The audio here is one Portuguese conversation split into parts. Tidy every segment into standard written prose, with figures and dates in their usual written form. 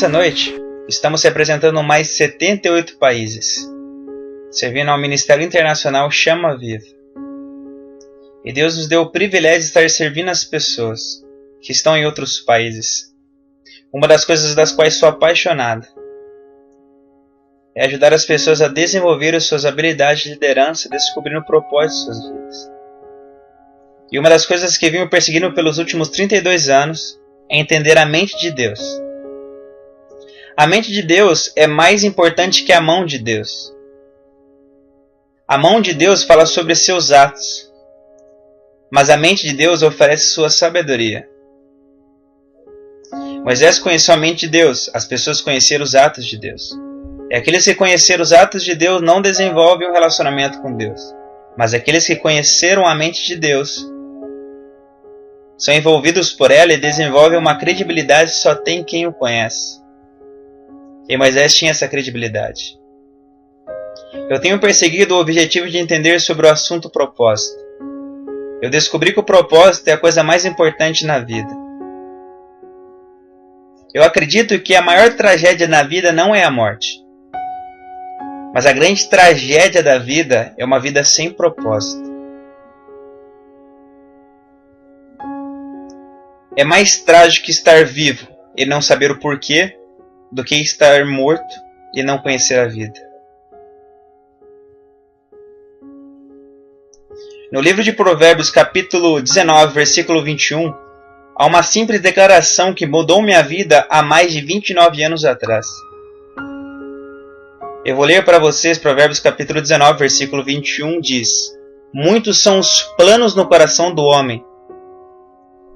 Nessa noite, estamos representando mais 78 países, servindo ao Ministério Internacional Chama Viva. E Deus nos deu o privilégio de estar servindo as pessoas que estão em outros países. Uma das coisas das quais sou apaixonado é ajudar as pessoas a desenvolver as suas habilidades de liderança e descobrir o propósito de suas vidas. E uma das coisas que venho perseguindo pelos últimos 32 anos é entender a mente de Deus. A mente de Deus é mais importante que a mão de Deus. A mão de Deus fala sobre seus atos, mas a mente de Deus oferece sua sabedoria. Moisés conheceu a mente de Deus, as pessoas conheceram os atos de Deus. E aqueles que conheceram os atos de Deus não desenvolvem um relacionamento com Deus, mas aqueles que conheceram a mente de Deus são envolvidos por ela e desenvolvem uma credibilidade que só tem quem o conhece. E Moisés tinha essa credibilidade. Eu tenho perseguido o objetivo de entender sobre o assunto propósito. Eu descobri que o propósito é a coisa mais importante na vida. Eu acredito que a maior tragédia na vida não é a morte. Mas a grande tragédia da vida é uma vida sem propósito. É mais trágico estar vivo e não saber o porquê do que estar morto e não conhecer a vida. No livro de Provérbios, capítulo 19, versículo 21, há uma simples declaração que mudou minha vida há mais de 29 anos atrás. Eu vou ler para vocês Provérbios, capítulo 19, versículo 21, diz: Muitos são os planos no coração do homem,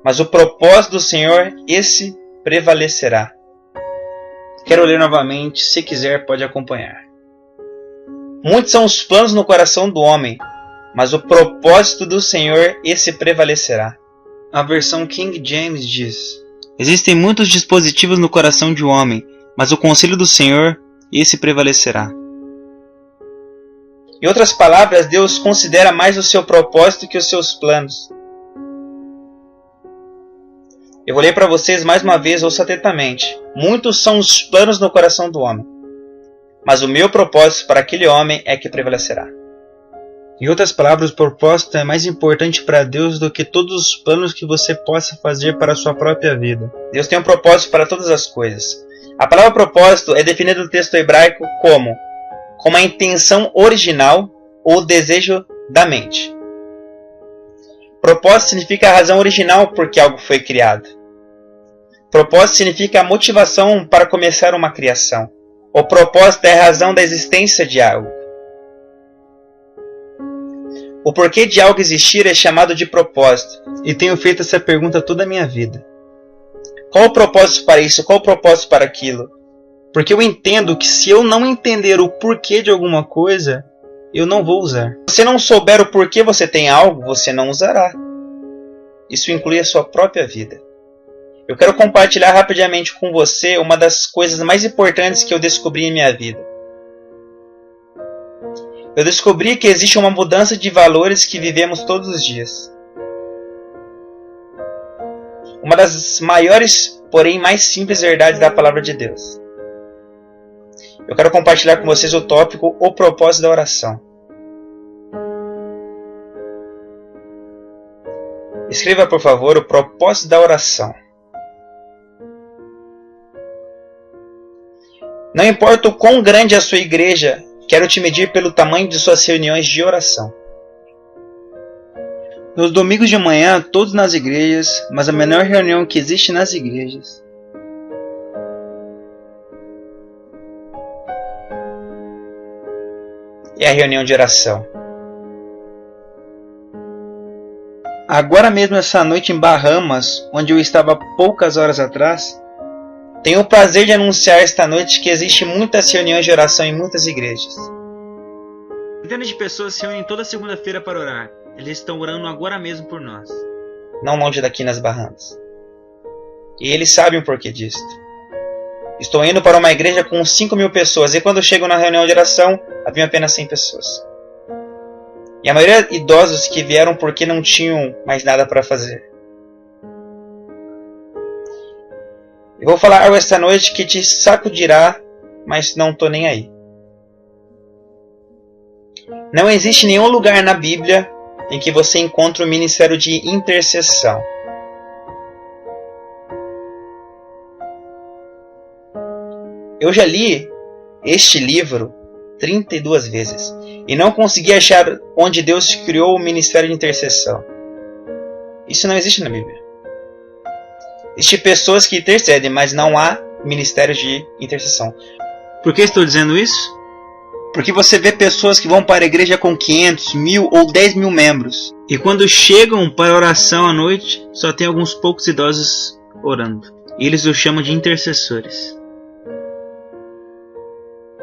mas o propósito do Senhor, esse prevalecerá. Quero ler novamente, se quiser pode acompanhar. Muitos são os planos no coração do homem, mas o propósito do Senhor, esse prevalecerá. A versão King James diz: Existem muitos dispositivos no coração de um homem, mas o conselho do Senhor, esse prevalecerá. Em outras palavras, Deus considera mais o seu propósito que os seus planos. Eu vou ler para vocês mais uma vez, ouça atentamente. Muitos são os planos no coração do homem, mas o meu propósito para aquele homem é que prevalecerá. Em outras palavras, o propósito é mais importante para Deus do que todos os planos que você possa fazer para a sua própria vida. Deus tem um propósito para todas as coisas. A palavra propósito é definida no texto hebraico como a intenção original ou desejo da mente. Propósito significa a razão original por que algo foi criado. Propósito significa a motivação para começar uma criação. O propósito é a razão da existência de algo. O porquê de algo existir é chamado de propósito. E tenho feito essa pergunta toda a minha vida. Qual o propósito para isso? Qual o propósito para aquilo? Porque eu entendo que se eu não entender o porquê de alguma coisa, eu não vou usar. Se você não souber o porquê você tem algo, você não usará. Isso inclui a sua própria vida. Eu quero compartilhar rapidamente com você uma das coisas mais importantes que eu descobri em minha vida. Eu descobri que existe uma mudança de valores que vivemos todos os dias. Uma das maiores, porém mais simples verdades da palavra de Deus. Eu quero compartilhar com vocês o tópico O Propósito da Oração. Escreva, por favor, o propósito da oração. Não importa o quão grande é a sua igreja, quero te medir pelo tamanho de suas reuniões de oração. Nos domingos de manhã, todos nas igrejas, mas a menor reunião que existe nas igrejas é a reunião de oração. Agora mesmo essa noite em Bahamas, onde eu estava poucas horas atrás, tenho o prazer de anunciar esta noite que existe muitas reuniões de oração em muitas igrejas. Centenas de pessoas se reúnem toda segunda-feira para orar. Eles estão orando agora mesmo por nós. Não longe daqui nas Bahamas. E eles sabem o porquê disto. Estou indo para uma igreja com 5.000 pessoas e quando chego na reunião de oração, havia apenas 100 pessoas. E a maioria idosos que vieram porque não tinham mais nada para fazer. Eu vou falar algo esta noite que te sacudirá, mas não estou nem aí. Não existe nenhum lugar na Bíblia em que você encontre o ministério de intercessão. Eu já li este livro 32 vezes e não consegui achar onde Deus criou o ministério de intercessão. Isso não existe na Bíblia. Existem pessoas que intercedem, mas não há ministério de intercessão. Por que estou dizendo isso? Porque você vê pessoas que vão para a igreja com 500, 1000 ou 10 mil membros. E quando chegam para a oração à noite, só tem alguns poucos idosos orando. E eles os chamam de intercessores.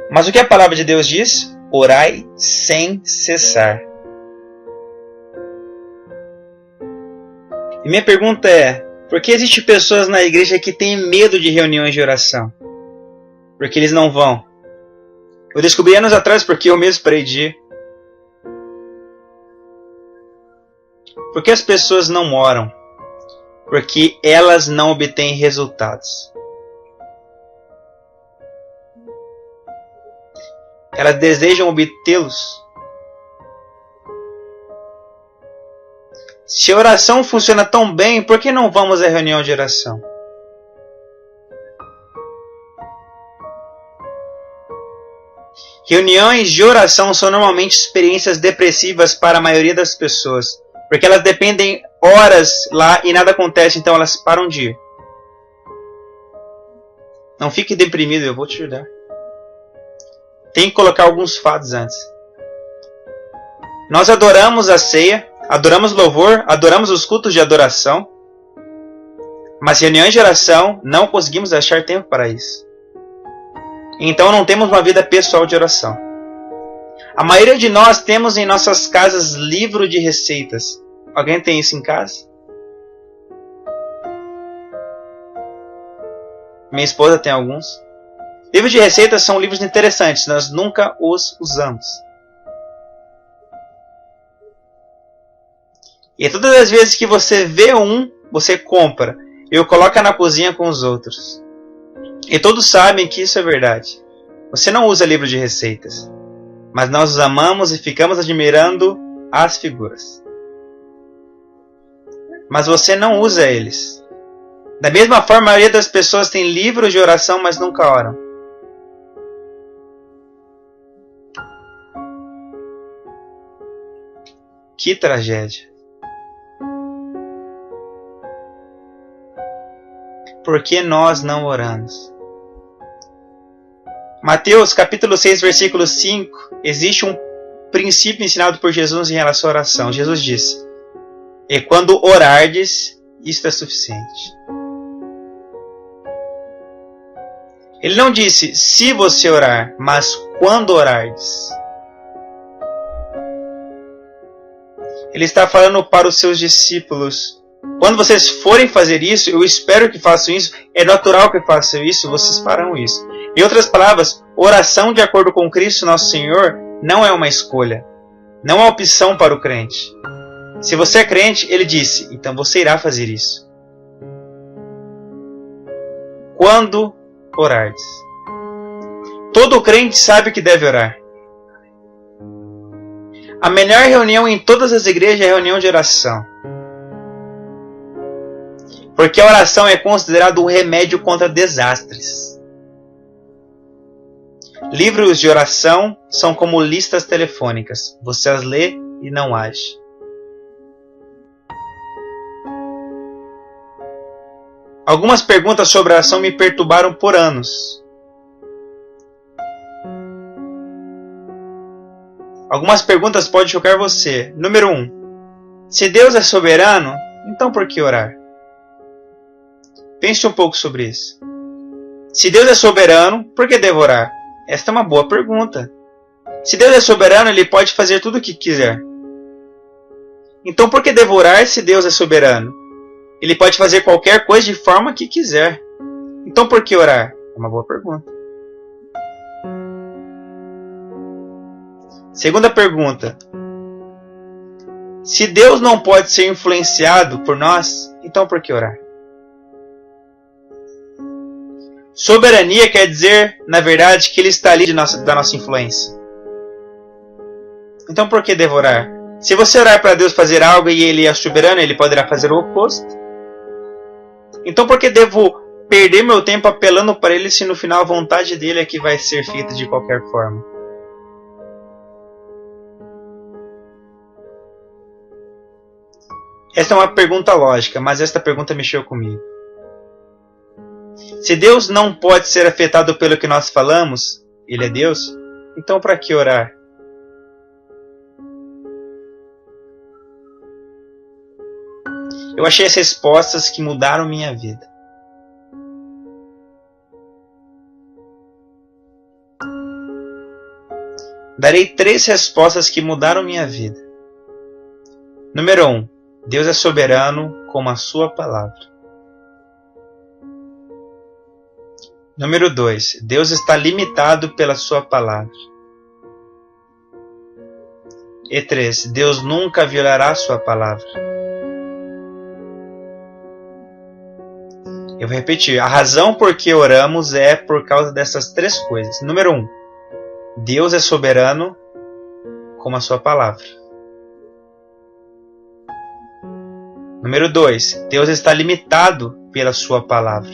Mas o que a palavra de Deus diz? Orai sem cessar. E minha pergunta é, por que existem pessoas na igreja que têm medo de reuniões de oração? Porque eles não vão. Eu descobri anos atrás porque eu mesmo parei de ir. Por que as pessoas não oram? Porque elas não obtêm resultados. Elas desejam obtê-los. Se a oração funciona tão bem, por que não vamos à reunião de oração? Reuniões de oração são normalmente experiências depressivas para a maioria das pessoas, porque elas dependem horas lá e nada acontece, então elas param de ir. Não fique deprimido, eu vou te ajudar. Tem que colocar alguns fatos antes. Nós adoramos a ceia, adoramos louvor, adoramos os cultos de adoração, mas reuniões de oração não conseguimos achar tempo para isso. Então não temos uma vida pessoal de oração. A maioria de nós temos em nossas casas livro de receitas. Alguém tem isso em casa? Minha esposa tem alguns. Livros de receitas são livros interessantes, nós nunca os usamos. E todas as vezes que você vê um, você compra e o coloca na cozinha com os outros. E todos sabem que isso é verdade. Você não usa livro de receitas, mas nós os amamos e ficamos admirando as figuras. Mas você não usa eles. Da mesma forma, a maioria das pessoas tem livros de oração, mas nunca oram. Que tragédia. Por que nós não oramos? Mateus capítulo 6, versículo 5, existe um princípio ensinado por Jesus em relação à oração. Jesus disse, e quando orardes, isto é suficiente. Ele não disse se você orar, mas quando orardes. Ele está falando para os seus discípulos. Quando vocês forem fazer isso, eu espero que façam isso, é natural que façam isso, vocês farão isso. Em outras palavras, oração de acordo com Cristo Nosso Senhor não é uma escolha, não é uma opção para o crente. Se você é crente, ele disse, então você irá fazer isso. Quando orardes. Todo crente sabe que deve orar. A melhor reunião em todas as igrejas é a reunião de oração. Porque a oração é considerada um remédio contra desastres. Livros de oração são como listas telefônicas. Você as lê e não age. Algumas perguntas sobre oração me perturbaram por anos. Algumas perguntas podem chocar você. Número 1. Se Deus é soberano, então por que orar? Pense um pouco sobre isso. Se Deus é soberano, por que devo orar? Esta é uma boa pergunta. Se Deus é soberano, Ele pode fazer tudo o que quiser. Então por que devo orar se Deus é soberano? Ele pode fazer qualquer coisa de forma que quiser. Então por que orar? É uma boa pergunta. Segunda pergunta. Se Deus não pode ser influenciado por nós, então por que orar? Soberania quer dizer, na verdade, que Ele está ali da nossa influência. Então por que devo orar? Se você orar para Deus fazer algo e Ele é soberano, Ele poderá fazer o oposto. Então por que devo perder meu tempo apelando para Ele se no final a vontade dEle é que vai ser feita de qualquer forma? Esta é uma pergunta lógica, mas esta pergunta mexeu comigo. Se Deus não pode ser afetado pelo que nós falamos, Ele é Deus, então para que orar? Eu achei as respostas que mudaram minha vida. Darei 3 respostas que mudaram minha vida. Número 1. Deus é soberano como a sua palavra. Número 2. Deus está limitado pela sua palavra. E 3. Deus nunca violará a sua palavra. Eu vou repetir. A razão por que oramos é por causa dessas 3 coisas. Número 1. Deus é soberano como a sua palavra. Número 2. Deus está limitado pela sua palavra.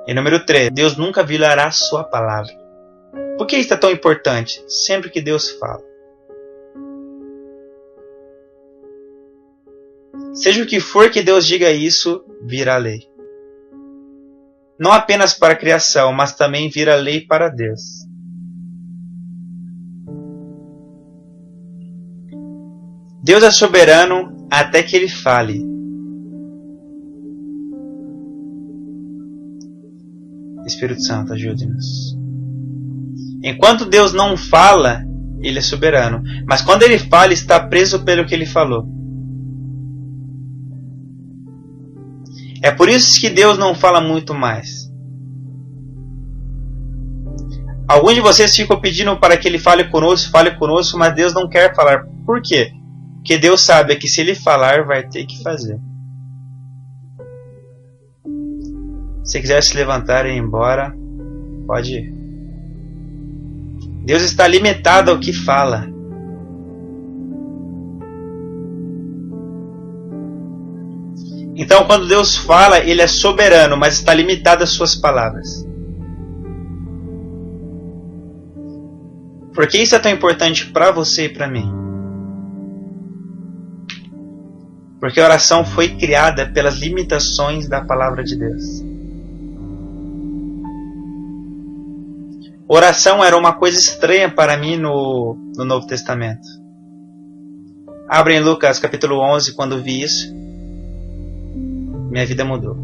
E número 3. Deus nunca violará a sua palavra. Por que isso é tão importante? Sempre que Deus fala. Seja o que for que Deus diga, isso virá lei. Não apenas para a criação, mas também vira lei para Deus. Deus é soberano até que Ele fale. Espírito Santo, ajude-nos. Enquanto Deus não fala, Ele é soberano. Mas quando Ele fala, está preso pelo que Ele falou. É por isso que Deus não fala muito mais. Alguns de vocês ficam pedindo para que Ele fale conosco, mas Deus não quer falar. Por quê? Porque Deus sabe que se Ele falar, vai ter que fazer. Se quiser se levantar e ir embora, pode ir. Deus está limitado ao que fala. Então, quando Deus fala, Ele é soberano, mas está limitado às suas palavras. Por que isso é tão importante para você e para mim? Porque a oração foi criada pelas limitações da palavra de Deus. Oração era uma coisa estranha para mim no Novo Testamento. Abra em Lucas capítulo 11, quando vi isso, minha vida mudou.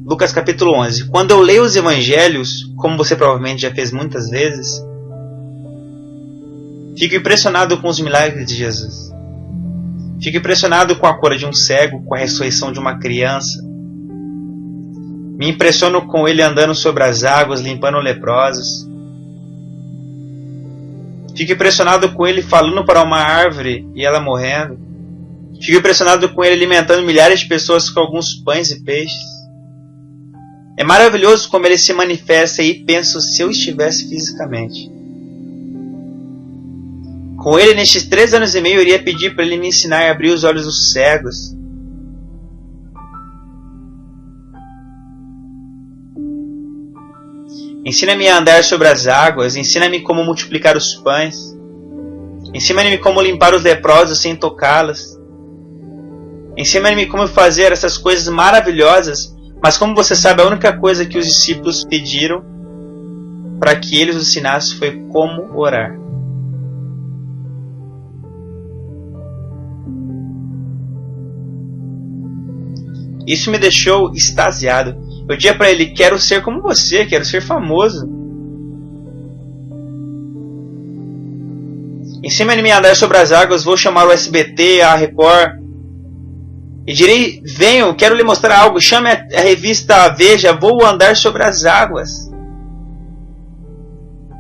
Lucas capítulo 11. Quando eu leio os evangelhos, como você provavelmente já fez muitas vezes, fico impressionado com os milagres de Jesus. Fico impressionado com a cura de um cego, com a ressurreição de uma criança. Me impressiono com Ele andando sobre as águas, limpando leprosos. Fico impressionado com Ele falando para uma árvore e ela morrendo. Fico impressionado com Ele alimentando milhares de pessoas com alguns pães e peixes. É maravilhoso como Ele se manifesta e penso se eu estivesse fisicamente. Com Ele, nestes 3 anos e meio, eu iria pedir para Ele me ensinar a abrir os olhos dos cegos. Ensina-me a andar sobre as águas, ensina-me como multiplicar os pães. Ensina-me como limpar os leprosos sem tocá-los. Ensina-me como fazer essas coisas maravilhosas, mas como você sabe, a única coisa que os discípulos pediram para que Ele os ensinasse foi como orar. Isso me deixou extasiado. Eu dizia para Ele, quero ser como você, quero ser famoso. Ensina-me a andar sobre as águas, vou chamar o SBT, a Record. E direi, venho, quero lhe mostrar algo, chame a revista Veja, vou andar sobre as águas.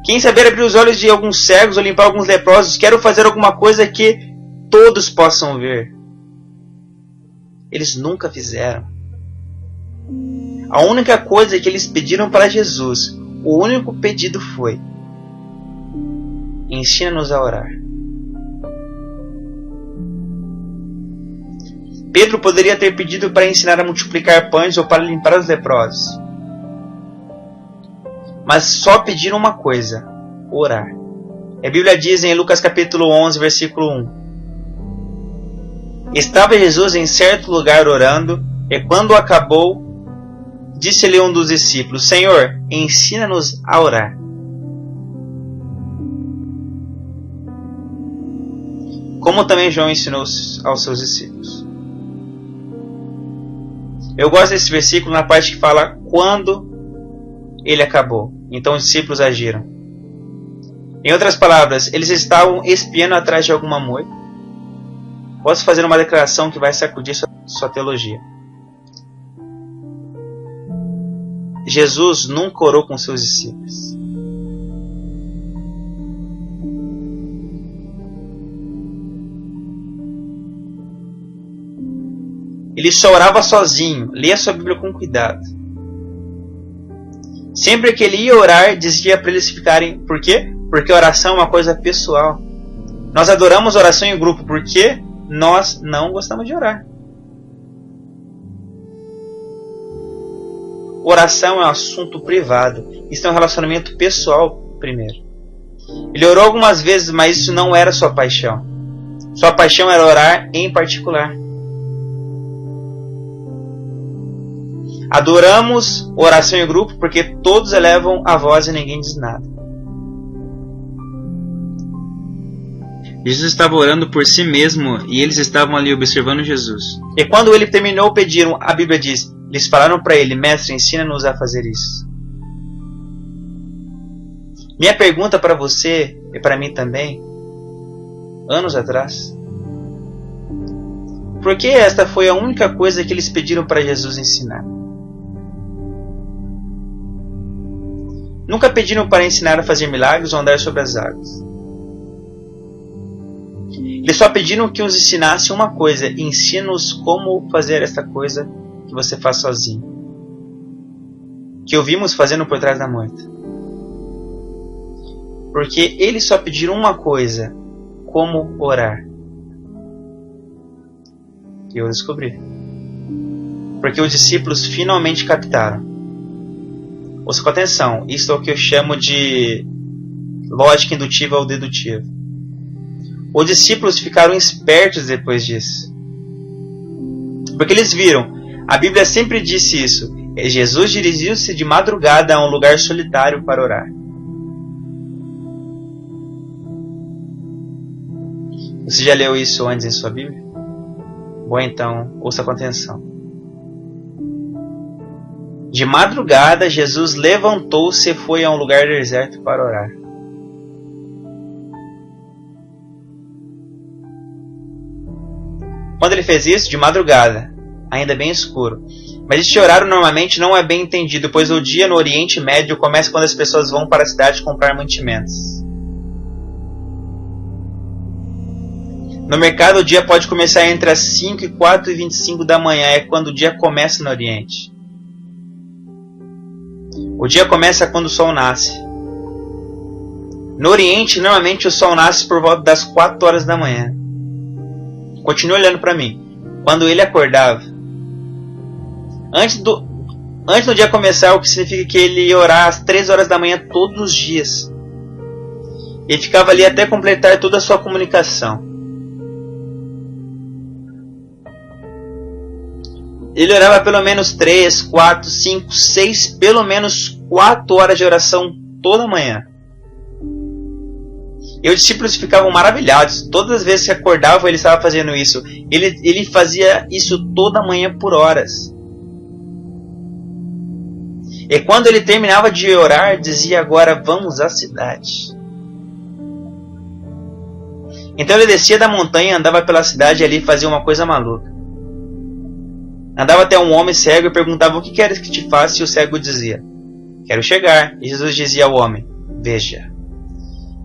Quem saber abrir os olhos de alguns cegos ou limpar alguns leprosos, quero fazer alguma coisa que todos possam ver. Eles nunca fizeram. A única coisa que eles pediram para Jesus, o único pedido foi: ensina-nos a orar. Pedro poderia ter pedido para ensinar a multiplicar pães ou para limpar os leprosos. Mas só pediram uma coisa: orar. A Bíblia diz em Lucas capítulo 11, versículo 1. Estava Jesus em certo lugar orando, e quando acabou, disse-lhe um dos discípulos: Senhor, ensina-nos a orar. Como também João ensinou aos seus discípulos. Eu gosto desse versículo na parte que fala quando ele acabou. Então os discípulos agiram. Em outras palavras, eles estavam espiando atrás de alguma moita. Posso fazer uma declaração que vai sacudir sua teologia. Jesus nunca orou com seus discípulos. Ele só orava sozinho. Leia sua Bíblia com cuidado. Sempre que ele ia orar, dizia para eles ficarem... Por quê? Porque a oração é uma coisa pessoal. Nós adoramos oração em grupo porque nós não gostamos de orar. Oração é um assunto privado. Isso é um relacionamento pessoal primeiro. Ele orou algumas vezes, mas isso não era sua paixão. Sua paixão era orar em particular. Adoramos oração em grupo porque todos elevam a voz e ninguém diz nada. Jesus estava orando por si mesmo e eles estavam ali observando Jesus. E quando ele terminou, pediram, a Bíblia diz, eles falaram para ele: Mestre, ensina-nos a fazer isso. Minha pergunta para você e para mim também, anos atrás, por que esta foi a única coisa que eles pediram para Jesus ensinar? Nunca pediram para ensinar a fazer milagres ou andar sobre as águas. Eles só pediram que os ensinasse uma coisa: ensina-nos como fazer esta coisa que você faz sozinho, que ouvimos fazendo por trás da moita. Porque eles só pediram uma coisa: como orar. E eu descobri. Porque os discípulos finalmente captaram. Ouça com atenção, isto é o que eu chamo de lógica indutiva ou dedutiva. Os discípulos ficaram espertos depois disso. Porque eles viram, a Bíblia sempre disse isso, Jesus dirigiu-se de madrugada a um lugar solitário para orar. Você já leu isso antes em sua Bíblia? Bom, então, ouça com atenção. De madrugada, Jesus levantou-se e foi a um lugar deserto para orar. Quando ele fez isso? De madrugada, ainda bem escuro. Mas este horário normalmente não é bem entendido, pois o dia no Oriente Médio começa quando as pessoas vão para a cidade comprar mantimentos. No mercado, o dia pode começar entre as 5 e 4h25 da manhã, é quando o dia começa no Oriente. O dia começa quando o sol nasce. No Oriente, normalmente o sol nasce por volta das 4 horas da manhã. Continue olhando para mim. Quando ele acordava, antes do dia começar, o que significa que ele ia orar às 3 horas da manhã todos os dias. Ele ficava ali até completar toda a sua comunicação. Ele orava pelo menos 3, 4, 5, 6, pelo menos 4 horas de oração toda manhã. E os discípulos ficavam maravilhados. Todas as vezes que acordavam, ele estava fazendo isso. Ele fazia isso toda manhã por horas. E quando ele terminava de orar, dizia: agora vamos à cidade. Então ele descia da montanha, andava pela cidade e ali fazia uma coisa maluca. Andava até um homem cego e perguntava: o que queres que te faça? E o cego dizia: quero chegar. E Jesus dizia ao homem: veja.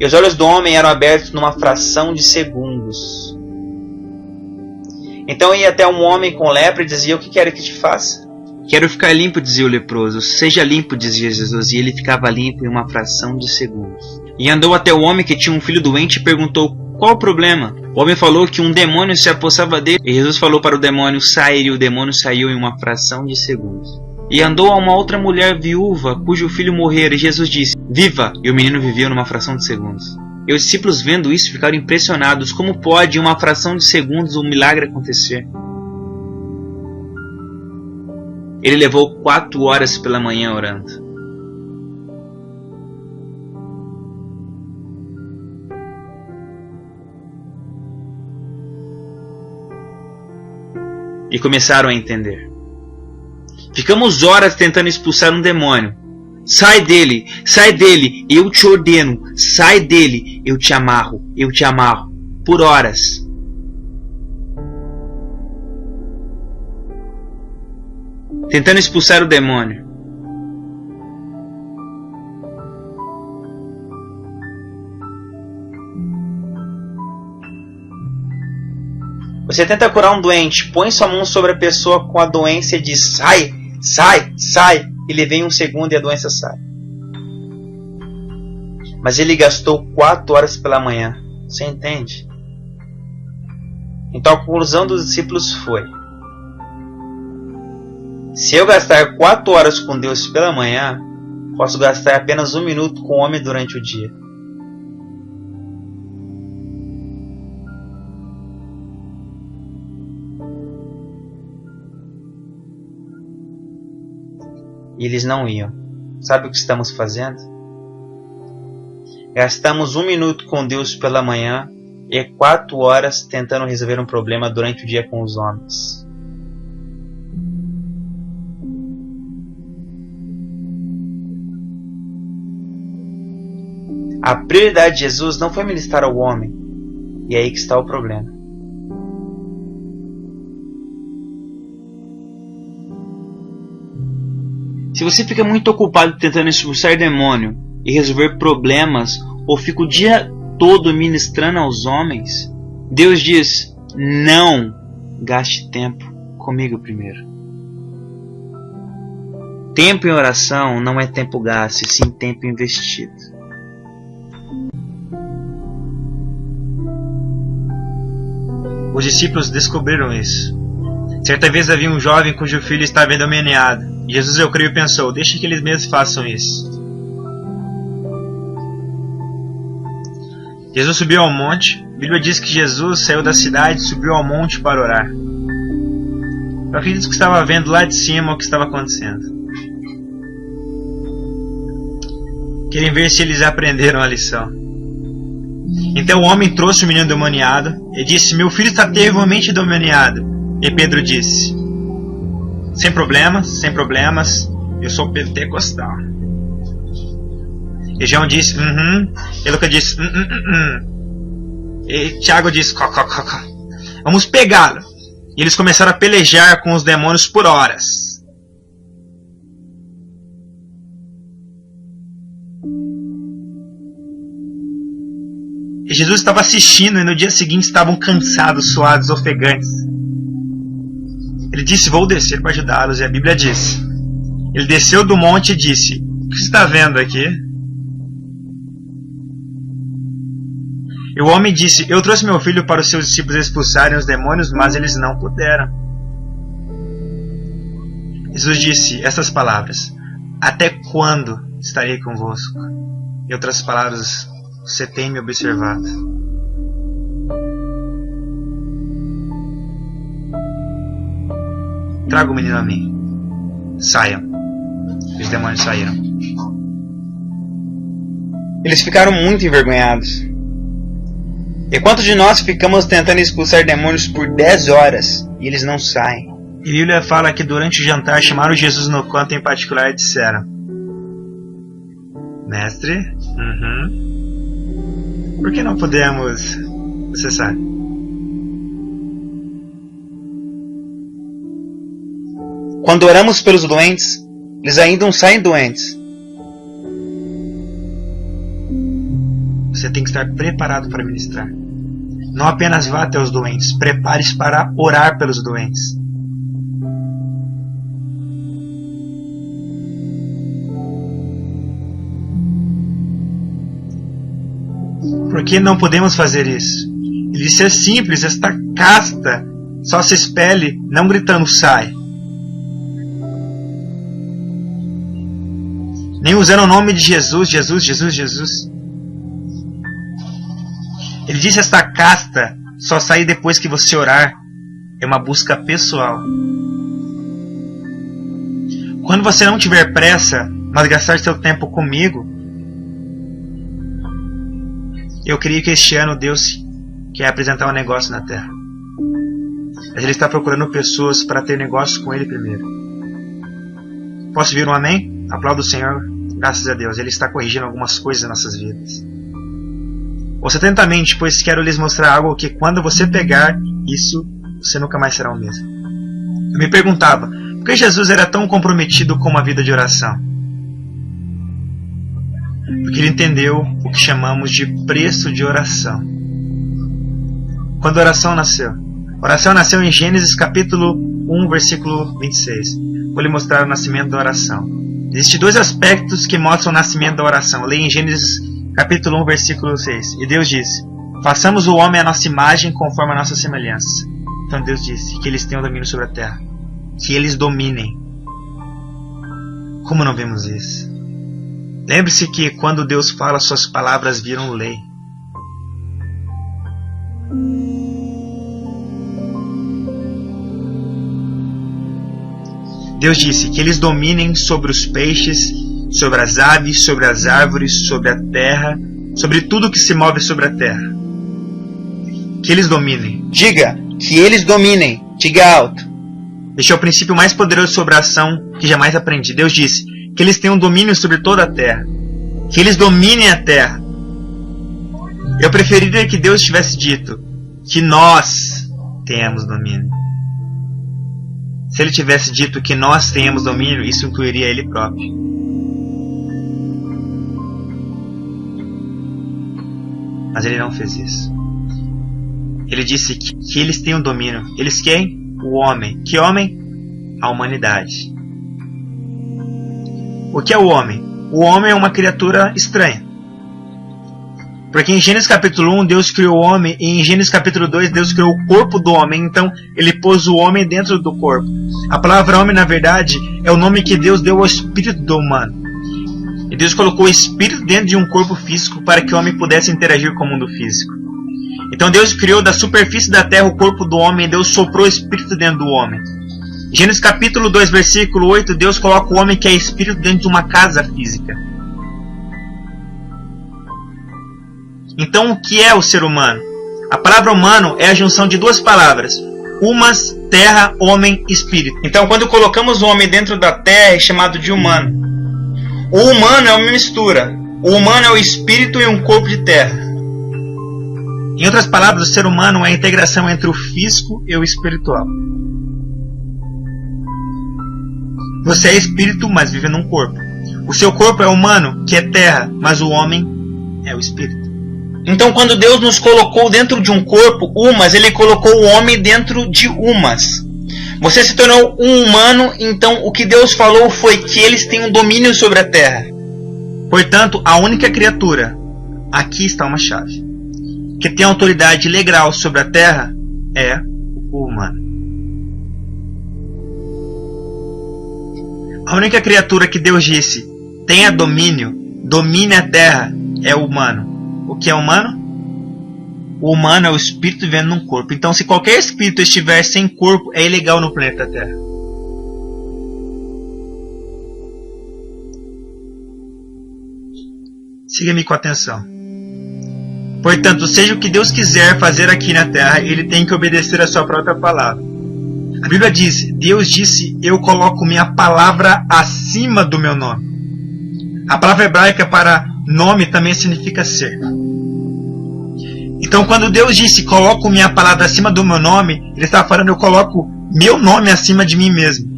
E os olhos do homem eram abertos numa fração de segundos. Então ia até um homem com lepra e dizia: o que queres que te faça? Quero ficar limpo, dizia o leproso. Seja limpo, dizia Jesus, e ele ficava limpo em uma fração de segundos. E andou até o homem que tinha um filho doente e perguntou: qual o problema? O homem falou que um demônio se apossava dele. E Jesus falou para o demônio sair, e o demônio saiu em uma fração de segundos. E andou a uma outra mulher viúva, cujo filho morrera, e Jesus disse: viva! E o menino viveu numa fração de segundos. E os discípulos, vendo isso, ficaram impressionados. Como pode, em uma fração de segundos, um milagre acontecer? Ele levou 4 horas pela manhã orando. E começaram a entender. Ficamos horas tentando expulsar um demônio. Sai dele, eu te ordeno. Sai dele, eu te amarro. Por horas. Tentando expulsar o demônio. Você tenta curar um doente, põe sua mão sobre a pessoa com a doença e diz: sai, sai, sai. Ele vem um segundo e a doença sai. Mas ele gastou 4 horas pela manhã. Você entende? Então a conclusão dos discípulos foi: se eu gastar 4 horas com Deus pela manhã, posso gastar apenas 1 minuto com o homem durante o dia. E eles não iam. Sabe o que estamos fazendo? Gastamos 1 minuto com Deus pela manhã e 4 horas tentando resolver um problema durante o dia com os homens. A prioridade de Jesus não foi ministrar ao homem. E é aí que está o problema. Se você fica muito ocupado tentando expulsar demônio e resolver problemas, ou fica o dia todo ministrando aos homens, Deus diz: não gaste tempo comigo primeiro. Tempo em oração não é tempo gasto, e sim tempo investido. Os discípulos descobriram isso. Certa vez havia um jovem cujo filho estava endemoniado. Jesus, eu creio, pensou: deixe que eles mesmos façam isso. Jesus subiu ao monte. A Bíblia diz que Jesus saiu da cidade e subiu ao monte para orar. Eu acredito que estava vendo lá de cima o que estava acontecendo. Querem ver se eles aprenderam a lição. Então o homem trouxe o menino endemoniado e disse: meu filho está terrivelmente endemoniado. E Pedro disse: sem problemas, eu sou pentecostal. E João disse: E Lucas disse: E Tiago disse: vamos pegá-lo. E eles começaram a pelejar com os demônios por horas. E Jesus estava assistindo, e no dia seguinte estavam cansados, suados, ofegantes. Ele disse: vou descer para ajudá-los. E a Bíblia diz: ele desceu do monte e disse: o que você está vendo aqui? E o homem disse: eu trouxe meu filho para os seus discípulos expulsarem os demônios, mas eles não puderam. Jesus disse essas palavras: até quando estarei convosco? Em outras palavras, você tem me observado. Traga o menino a mim. Saiam. Os demônios saíram. Eles ficaram muito envergonhados. E quantos de nós ficamos tentando expulsar demônios por 10 horas e eles não saem? E a Bíblia fala que durante o jantar chamaram Jesus no canto em particular e disseram: mestre, por que não podemos... Você sabe. Quando oramos pelos doentes, eles ainda não saem doentes. Você tem que estar preparado para ministrar. Não apenas vá até os doentes, prepare-se para orar pelos doentes. Por que não podemos fazer isso? Ele disse: é simples, esta casta só se expele, não gritando sai. Nem usando o nome de Jesus, Jesus, Jesus, Jesus. Ele disse: esta casta só sai depois que você orar. É uma busca pessoal. Quando você não tiver pressa, mas gastar seu tempo comigo, eu creio que este ano Deus quer apresentar um negócio na terra. Mas Ele está procurando pessoas para ter negócio com Ele primeiro. Posso ouvir um amém? Aplauda o Senhor. Graças a Deus, Ele está corrigindo algumas coisas em nossas vidas. Ouça atentamente, pois quero lhes mostrar algo que quando você pegar isso, você nunca mais será o mesmo. Eu me perguntava, por que Jesus era tão comprometido com uma vida de oração? Porque Ele entendeu o que chamamos de preço de oração. Quando a oração nasceu? A oração nasceu em Gênesis capítulo 1, versículo 26. Vou lhe mostrar o nascimento da oração. Existem dois aspectos que mostram o nascimento da oração. Leia em Gênesis capítulo 1, versículo 6. E Deus disse: façamos o homem à nossa imagem, conforme a nossa semelhança. Então Deus disse que eles tenham domínio sobre a terra. Que eles dominem. Como não vemos isso? Lembre-se que quando Deus fala, suas palavras viram lei. Deus disse que eles dominem sobre os peixes, sobre as aves, sobre as árvores, sobre a terra, sobre tudo que se move sobre a terra. Que eles dominem. Diga, que eles dominem. Diga alto. Este é o princípio mais poderoso sobre a ação que jamais aprendi. Deus disse que eles tenham domínio sobre toda a terra. Que eles dominem a terra. Eu preferiria que Deus tivesse dito que nós tenhamos domínio. Se Ele tivesse dito que nós tenhamos domínio, isso incluiria Ele próprio. Mas Ele não fez isso. Ele disse que eles tenham domínio. Eles quem? O homem. Que homem? A humanidade. O que é o homem? O homem é uma criatura estranha. Porque em Gênesis capítulo 1 Deus criou o homem, e em Gênesis capítulo 2 Deus criou o corpo do homem, então Ele pôs o homem dentro do corpo. A palavra homem, na verdade, é o nome que Deus deu ao espírito do humano. E Deus colocou o espírito dentro de um corpo físico para que o homem pudesse interagir com o mundo físico. Então Deus criou da superfície da terra o corpo do homem, e Deus soprou o espírito dentro do homem. Em Gênesis capítulo 2, versículo 8, Deus coloca o homem que é espírito dentro de uma casa física. Então, o que é o ser humano? A palavra humano é a junção de duas palavras. Humas, terra, homem, espírito. Então, quando colocamos o homem dentro da terra, é chamado de humano. O humano é uma mistura. O humano é o espírito e um corpo de terra. Em outras palavras, o ser humano é a integração entre o físico e o espiritual. Você é espírito, mas vive num corpo. O seu corpo é humano, que é terra, mas o homem é o espírito. Então, quando Deus nos colocou dentro de um corpo, Umas, Ele colocou o homem dentro de Umas. Você se tornou um humano, então o que Deus falou foi que eles têm um domínio sobre a terra. Portanto, a única criatura, aqui está uma chave, que tem autoridade legal sobre a terra é o humano. A única criatura que Deus disse tenha domínio, domine a terra, é o humano. O que é humano? O humano é o espírito vivendo num corpo. Então, se qualquer espírito estiver sem corpo, é ilegal no planeta Terra. Siga-me com atenção. Portanto, seja o que Deus quiser fazer aqui na Terra, Ele tem que obedecer a sua própria palavra. A Bíblia diz, Deus disse, eu coloco minha palavra acima do meu nome. A palavra hebraica para nome também significa ser. Então, quando Deus disse, coloco minha palavra acima do meu nome, Ele está falando, eu coloco meu nome acima de mim mesmo.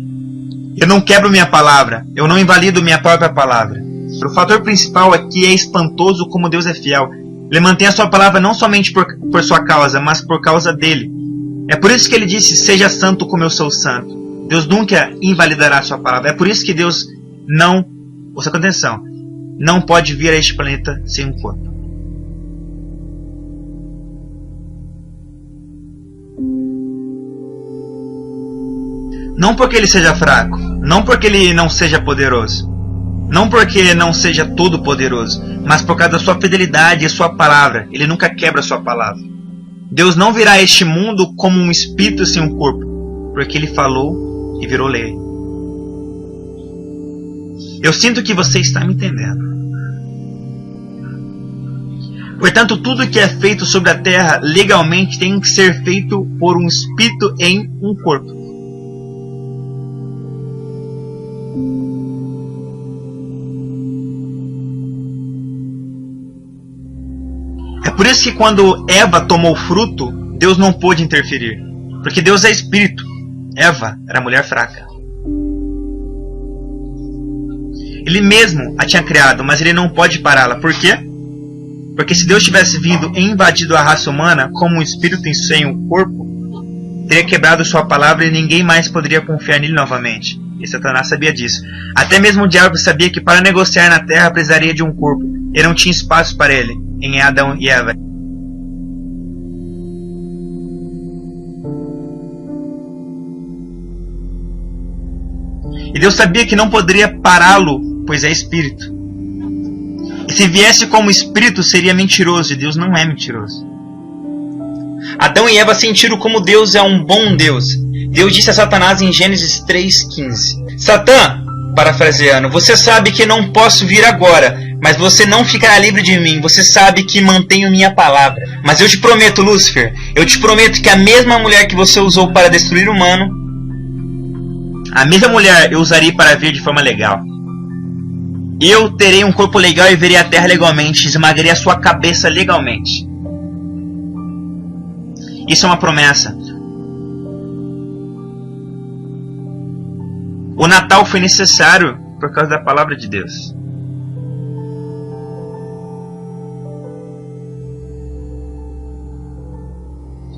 Eu não quebro minha palavra, eu não invalido minha própria palavra. O fator principal é que é espantoso como Deus é fiel. Ele mantém a sua palavra não somente por sua causa, mas por causa dele. É por isso que ele disse, seja santo como eu sou santo. Deus nunca invalidará a sua palavra. É por isso que Deus não, ouça com atenção, não pode vir a este planeta sem um corpo. Não porque ele seja fraco, não porque ele não seja poderoso, não porque não seja todo poderoso, mas por causa da sua fidelidade e sua palavra. Ele nunca quebra a sua palavra. Deus não virá a este mundo como um espírito sem um corpo, porque ele falou e virou lei. Eu sinto que você está me entendendo. Portanto, tudo que é feito sobre a terra legalmente tem que ser feito por um espírito em um corpo. É por isso que quando Eva tomou o fruto, Deus não pôde interferir. Porque Deus é espírito. Eva era mulher fraca. Ele mesmo a tinha criado, mas ele não pode pará-la. Por quê? Porque se Deus tivesse vindo e invadido a raça humana como um espírito sem um corpo, teria quebrado sua palavra e ninguém mais poderia confiar nele novamente. E Satanás sabia disso. Até mesmo o diabo sabia que para negociar na terra precisaria de um corpo. E não tinha espaço para ele em Adão e Eva. E Deus sabia que não poderia pará-lo, pois é espírito. E se viesse como espírito seria mentiroso, e Deus não é mentiroso. Adão e Eva sentiram como Deus é um bom Deus. Deus disse a Satanás em Gênesis 3,15: Satã, parafraseando, você sabe que não posso vir agora, mas você não ficará livre de mim. Você sabe que mantenho minha palavra. Mas eu te prometo, Lúcifer, eu te prometo que a mesma mulher que você usou para destruir o humano, a mesma mulher eu usarei para vir de forma legal. Eu terei um corpo legal e verei a terra legalmente, esmagarei a sua cabeça legalmente. Isso é uma promessa. O Natal foi necessário por causa da palavra de Deus.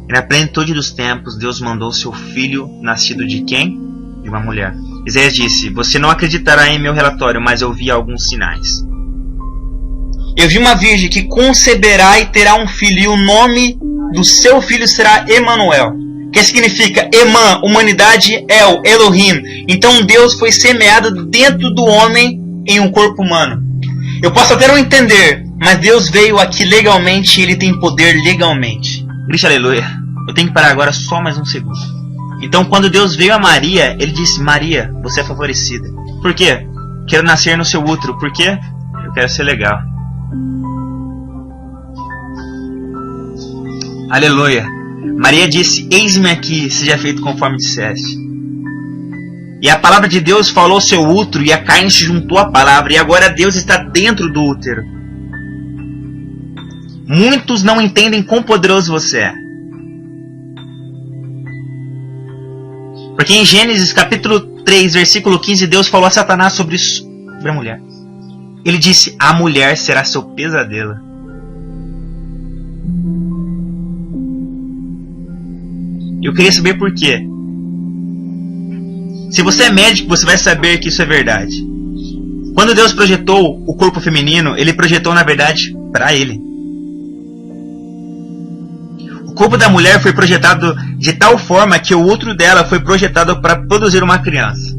E na plenitude dos tempos, Deus mandou seu filho, nascido de quem? De uma mulher. Isaías disse: você não acreditará em meu relatório, mas eu vi alguns sinais. Eu vi uma virgem que conceberá e terá um filho, e o nome do seu filho será Emanuel, que significa Emã, humanidade, El, Elohim. Então Deus foi semeado dentro do homem em um corpo humano. Eu posso até não entender, mas Deus veio aqui legalmente e Ele tem poder legalmente. Grite aleluia. Eu tenho que parar agora só mais um segundo. Então quando Deus veio a Maria, Ele disse: Maria, você é favorecida. Por quê? Quero nascer no seu útero. Por quê? Eu quero ser legal. Aleluia. Maria disse: eis-me aqui, seja feito conforme disseste. E a palavra de Deus falou ao seu útero, e a carne se juntou à palavra, e agora Deus está dentro do útero. Muitos não entendem quão poderoso você é. Porque em Gênesis capítulo 3, versículo 15, Deus falou a Satanás sobre a mulher. Ele disse: a mulher será seu pesadelo. Eu queria saber por quê. Se você é médico, você vai saber que isso é verdade. Quando Deus projetou o corpo feminino, Ele projetou na verdade para Ele. O corpo da mulher foi projetado de tal forma que o útero dela foi projetado para produzir uma criança.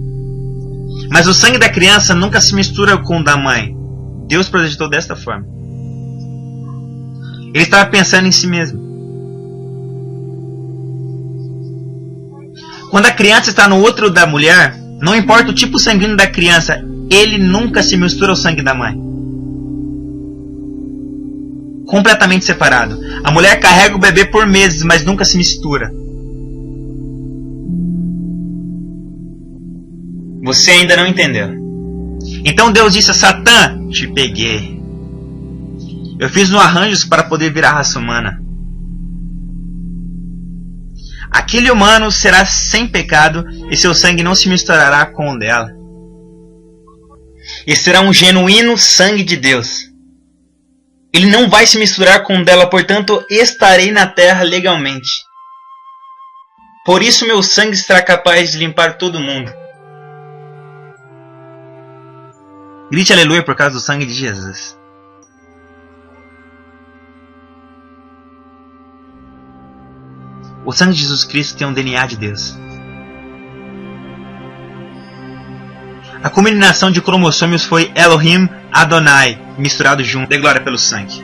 Mas o sangue da criança nunca se mistura com o da mãe. Deus projetou desta forma. Ele estava pensando em si mesmo. Quando a criança está no útero da mulher, não importa o tipo sanguíneo da criança, ele nunca se mistura ao sangue da mãe. Completamente separado. A mulher carrega o bebê por meses, mas nunca se mistura. Você ainda não entendeu. Então Deus disse a Satã: te peguei. Eu fiz um arranjo para poder virar a raça humana. Aquele humano será sem pecado e seu sangue não se misturará com o dela. E será um genuíno sangue de Deus. Ele não vai se misturar com o dela, portanto estarei na terra legalmente. Por isso meu sangue será capaz de limpar todo mundo. Grite aleluia por causa do sangue de Jesus. O sangue de Jesus Cristo tem um DNA de Deus. A combinação de cromossomos foi Elohim Adonai, misturado junto, de glória pelo sangue.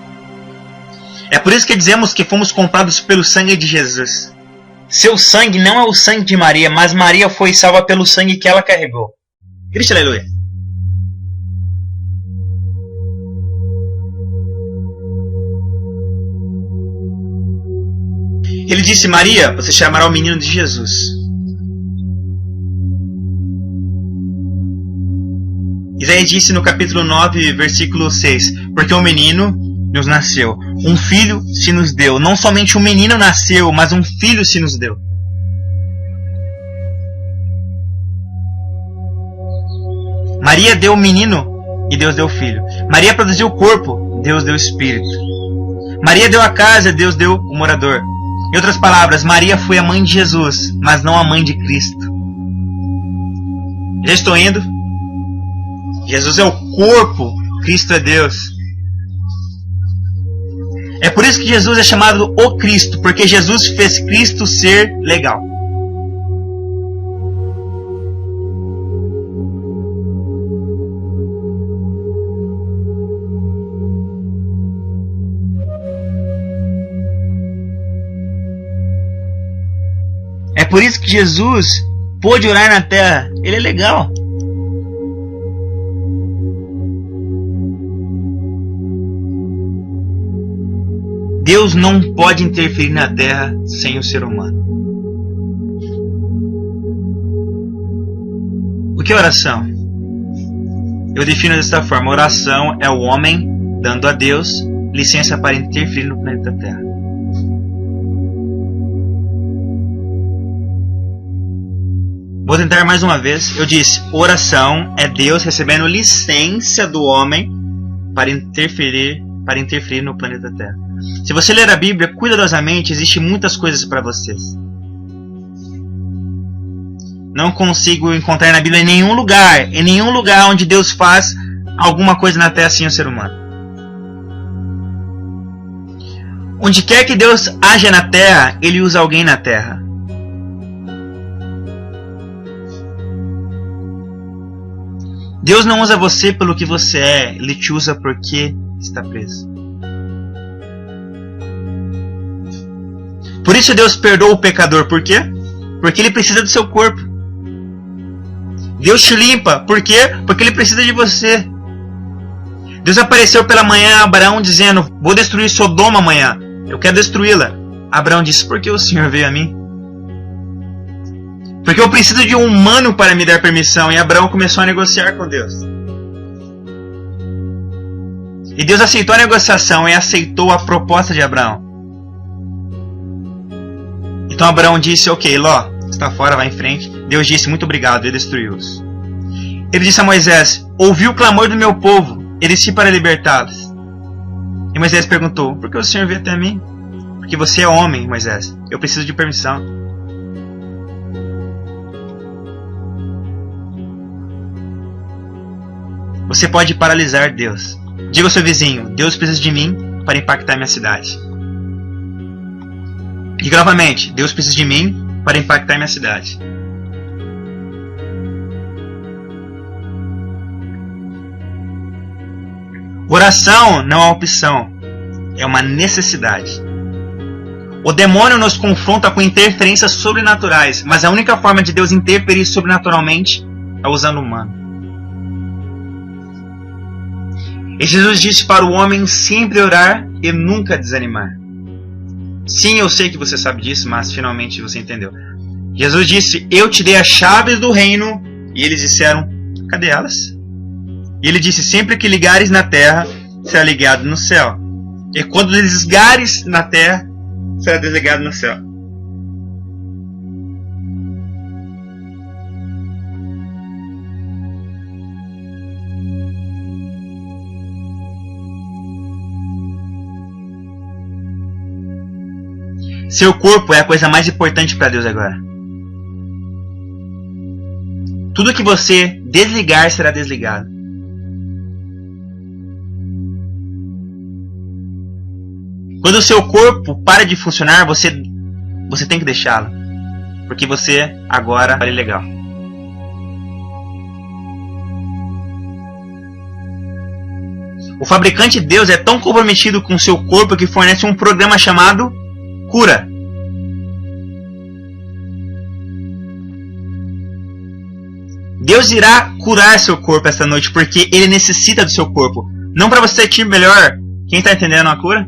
É por isso que dizemos que fomos comprados pelo sangue de Jesus. Seu sangue não é o sangue de Maria, mas Maria foi salva pelo sangue que ela carregou. Cristo, aleluia. Ele disse: Maria, você chamará o menino de Jesus. Isaías disse no capítulo 9, versículo 6: porque um menino nos nasceu, um filho se nos deu. Não somente um menino nasceu, mas um filho se nos deu. Maria deu o menino e Deus deu o filho. Maria produziu o corpo, Deus deu o espírito. Maria deu a casa, Deus deu o morador. Em outras palavras, Maria foi a mãe de Jesus, mas não a mãe de Cristo. Já estou indo. Jesus é o corpo, Cristo é Deus. É por isso que Jesus é chamado o Cristo, porque Jesus fez Cristo ser legal. É por isso que Jesus pôde orar na terra. Ele é legal. Deus não pode interferir na terra sem o ser humano. O que é oração? Eu defino desta forma: oração é o homem dando a Deus licença para interferir no planeta Terra. Vou tentar mais uma vez. Eu disse: oração é Deus recebendo licença do homem para interferir no planeta Terra. Se você ler a Bíblia cuidadosamente, existem muitas coisas para vocês. Não consigo encontrar na Bíblia em nenhum lugar onde Deus faz alguma coisa na Terra sem o ser humano. Onde quer que Deus haja na Terra, Ele usa alguém na Terra. Deus não usa você pelo que você é, Ele te usa porque está preso. Por isso Deus perdoa o pecador. Por quê? Porque ele precisa do seu corpo. Deus te limpa. Por quê? Porque ele precisa de você. Deus apareceu pela manhã a Abraão dizendo: vou destruir Sodoma amanhã. Eu quero destruí-la. Abraão disse: por que o Senhor veio a mim? Porque eu preciso de um humano para me dar permissão. E Abraão começou a negociar com Deus. E Deus aceitou a negociação e aceitou a proposta de Abraão. Então Abraão disse: ok, Ló, está fora, vai em frente. Deus disse: muito obrigado, e destruiu-os. Ele disse a Moisés: ouvi o clamor do meu povo, e desci para libertá-los. E Moisés perguntou: por que o Senhor veio até mim? Porque você é homem, Moisés, eu preciso de permissão. Você pode paralisar Deus. Diga ao seu vizinho: Deus precisa de mim para impactar minha cidade. Diga novamente: Deus precisa de mim para impactar minha cidade. Oração não é uma opção, é uma necessidade. O demônio nos confronta com interferências sobrenaturais, mas a única forma de Deus interferir sobrenaturalmente é usando o humano. E Jesus disse para o homem sempre orar e nunca desanimar. Sim, eu sei que você sabe disso, mas finalmente você entendeu. Jesus disse: eu te dei as chaves do reino. E eles disseram: cadê elas? E ele disse: sempre que ligares na terra, será ligado no céu. E quando desligares na terra, será desligado no céu. Seu corpo é a coisa mais importante para Deus agora. Tudo que você desligar será desligado. Quando o seu corpo para de funcionar, você tem que deixá-lo. Porque você agora é legal. O fabricante Deus é tão comprometido com seu corpo que fornece um programa chamado cura. Deus irá curar seu corpo esta noite, porque Ele necessita do seu corpo. Não para você sentir melhor. Quem está entendendo a cura?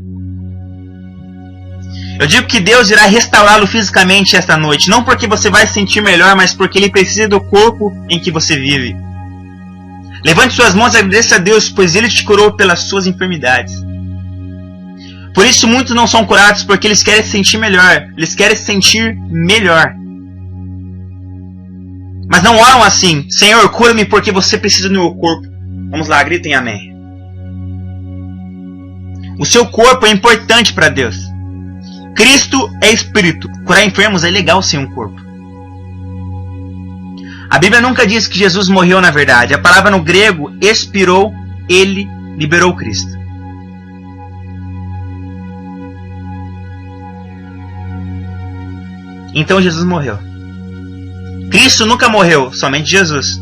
Eu digo que Deus irá restaurá-lo fisicamente esta noite. Não porque você vai se sentir melhor, mas porque Ele precisa do corpo em que você vive. Levante suas mãos e agradeça a Deus, pois Ele te curou pelas suas enfermidades. Por isso muitos não são curados, porque eles querem se sentir melhor. Eles querem se sentir melhor. Mas não oram assim: Senhor, cura-me porque você precisa do meu corpo. Vamos lá, gritem amém. O seu corpo é importante para Deus. Cristo é espírito. Curar enfermos é legal sem um corpo. A Bíblia nunca diz que Jesus morreu na verdade. A palavra no grego, expirou, Ele liberou Cristo. Então Jesus morreu. Cristo nunca morreu, somente Jesus.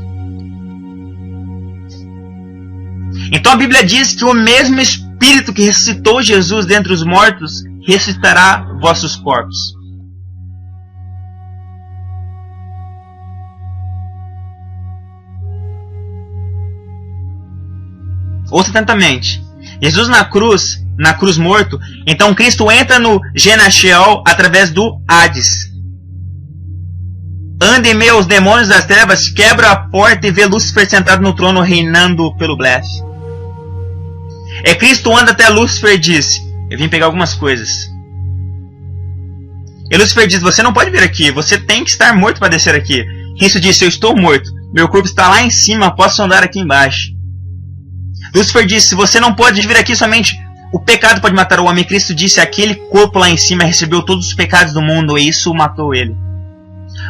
Então a Bíblia diz que o mesmo Espírito que ressuscitou Jesus dentre os mortos ressuscitará vossos corpos. Ouça atentamente. Jesus na cruz morto, então Cristo entra no Genasheol através do Hades. Anda em meio aos demônios das trevas, quebra a porta e vê Lúcifer sentado no trono reinando pelo blefe. Cristo anda até Lúcifer e diz: eu vim pegar algumas coisas. E Lúcifer diz: você não pode vir aqui, você tem que estar morto para descer aqui. Cristo disse: eu estou morto, meu corpo está lá em cima, posso andar aqui embaixo. Lúcifer disse: você não pode vir aqui, somente o pecado pode matar o homem. Cristo disse: aquele corpo lá em cima recebeu todos os pecados do mundo e isso matou ele.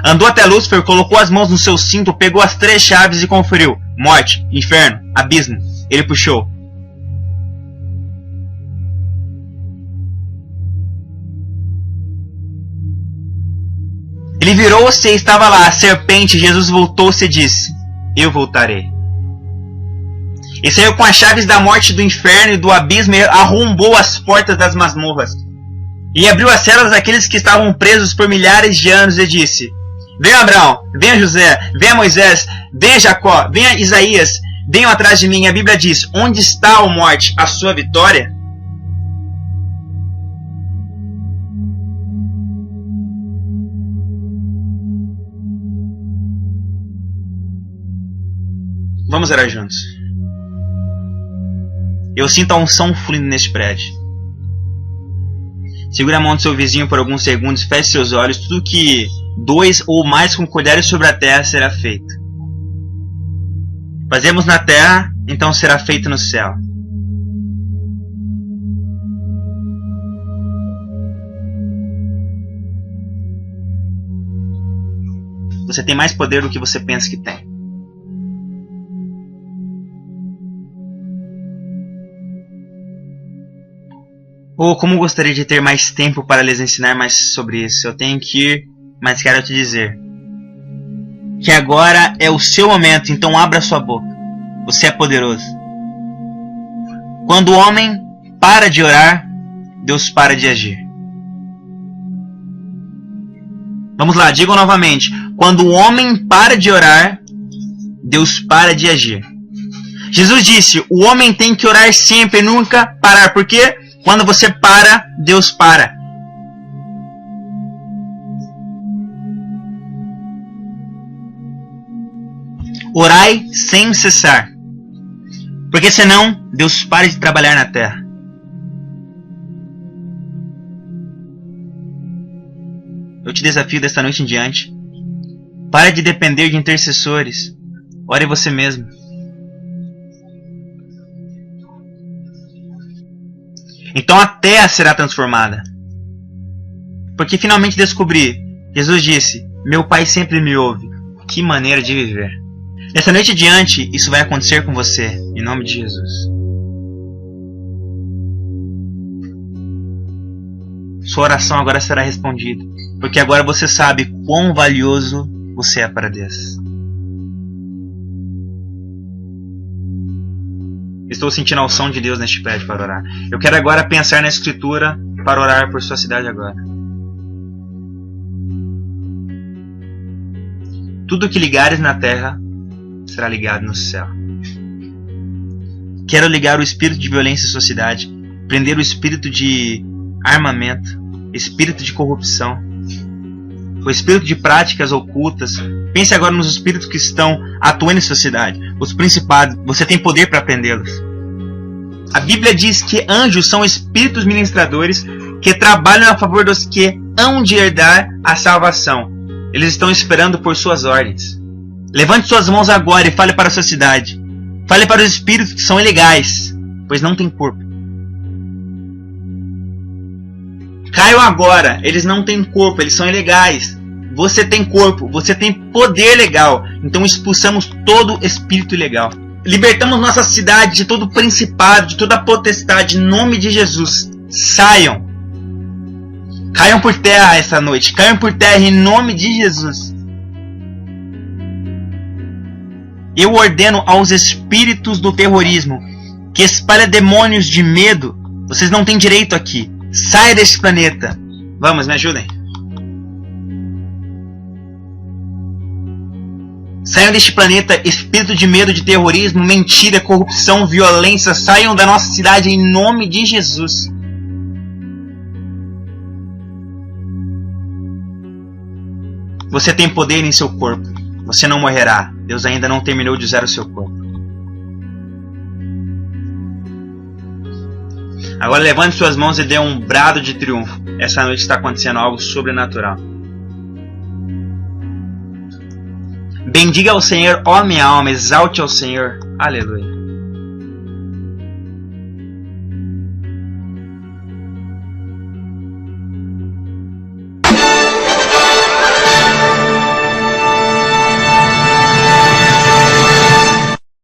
Andou até Lúcifer, colocou as mãos no seu cinto, pegou as 3 chaves e conferiu: morte, inferno, abismo. Ele puxou. Ele virou-se e estava lá, a serpente. Jesus voltou-se e disse: eu voltarei. E saiu com as chaves da morte, do inferno e do abismo e arrombou as portas das masmorras. E abriu as celas daqueles que estavam presos por milhares de anos e disse: venha Abraão, venha José, venha Moisés, venha Jacó, venha Isaías, venham atrás de mim. A Bíblia diz: onde está, ó morte, a sua vitória? Vamos orar juntos. Eu sinto a unção fluindo neste prédio. Segure a mão do seu vizinho por alguns segundos, feche seus olhos. Tudo que 2 ou mais concordarem sobre a terra será feito. Fazemos na terra, então será feito no céu. Você tem mais poder do que você pensa que tem. Como gostaria de ter mais tempo para lhes ensinar mais sobre isso. Eu tenho que ir, mas quero te dizer que agora é o seu momento, então abra sua boca. Você é poderoso. Quando o homem para de orar, Deus para de agir. Vamos lá, digam novamente. Quando o homem para de orar, Deus para de agir. Jesus disse: o homem tem que orar sempre e nunca parar. Por quê? Quando você para, Deus para. Orai sem cessar, porque senão Deus para de trabalhar na terra. Eu te desafio desta noite em diante. Pare de depender de intercessores. Ore você mesmo. Então a terra será transformada. Porque finalmente descobri. Jesus disse: meu Pai sempre me ouve. Que maneira de viver. Nessa noite em diante, isso vai acontecer com você. Em nome de Jesus. Sua oração agora será respondida. Porque agora você sabe quão valioso você é para Deus. Estou sentindo a unção de Deus neste prédio para orar. Eu quero agora pensar na Escritura para orar por sua cidade agora. Tudo que ligares na terra será ligado no céu. Quero ligar o espírito de violência em sua cidade, prender o espírito de armamento, espírito de corrupção, o espírito de práticas ocultas. Pense agora nos espíritos que estão atuando em sua cidade, os principados. Você tem poder para prendê-los. A Bíblia diz que anjos são espíritos ministradores que trabalham a favor dos que hão de herdar a salvação. Eles estão esperando por suas ordens. Levante suas mãos agora e fale para a sua cidade. Fale para os espíritos que são ilegais, pois não têm corpo. Caiam agora, eles não têm corpo, eles são ilegais. Você tem corpo, você tem poder legal. Então expulsamos todo espírito ilegal. Libertamos nossa cidade de todo principado, de toda potestade, em nome de Jesus. Saiam. Caiam por terra essa noite. Caiam por terra em nome de Jesus. Eu ordeno aos espíritos do terrorismo que espalha demônios de medo. Vocês não têm direito aqui. Saia deste planeta. Vamos, me ajudem. Saiam deste planeta, espírito de medo, de terrorismo, mentira, corrupção, violência. Saiam da nossa cidade em nome de Jesus. Você tem poder em seu corpo. Você não morrerá. Deus ainda não terminou de usar o seu corpo. Agora levante suas mãos e dê um brado de triunfo. Essa noite está acontecendo algo sobrenatural. Bendiga ao Senhor, ó minha alma, exalte ao Senhor. Aleluia.